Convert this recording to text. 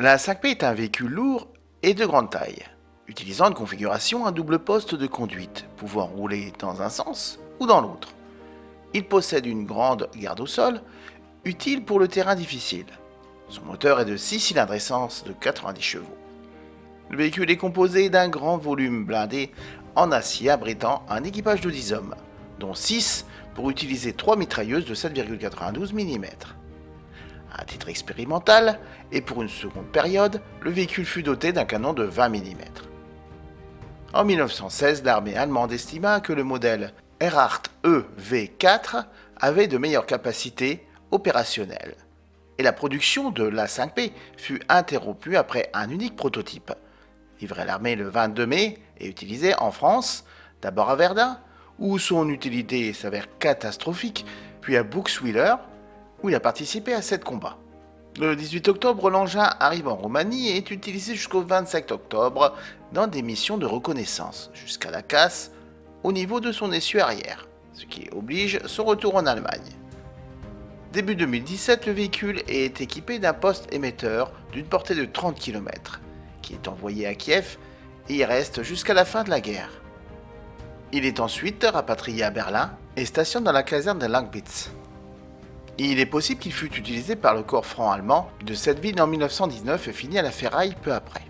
La 5P est un véhicule lourd et de grande taille, utilisant une configuration à double poste de conduite, pouvant rouler dans un sens ou dans l'autre. Il possède une grande garde au sol, utile pour le terrain difficile. Son moteur est de 6 cylindres essence de 90 chevaux. Le véhicule est composé d'un grand volume blindé en acier abritant un équipage de 10 hommes, dont 6 pour utiliser 3 mitrailleuses de 7,92 mm. À titre expérimental, et pour une seconde période, le véhicule fut doté d'un canon de 20 mm. En 1916, l'armée allemande estima que le modèle Erhardt EV4 avait de meilleures capacités opérationnelles, et la production de l'A5P fut interrompue après un unique prototype, livré à l'armée le 22 mai et utilisé en France, d'abord à Verdun, où son utilité s'avère catastrophique, puis à Bouxwiller, où il a participé à 7 combats. Le 18 octobre, l'engin arrive en Roumanie et est utilisé jusqu'au 27 octobre dans des missions de reconnaissance, jusqu'à la casse au niveau de son essieu arrière, ce qui oblige son retour en Allemagne. Début 2017, le véhicule est équipé d'un poste émetteur d'une portée de 30 km, qui est envoyé à Kiev et y reste jusqu'à la fin de la guerre. Il est ensuite rapatrié à Berlin et stationne dans la caserne de Lankwitz. Il est possible qu'il fût utilisé par le corps franc allemand de cette ville en 1919 et fini à la ferraille peu après.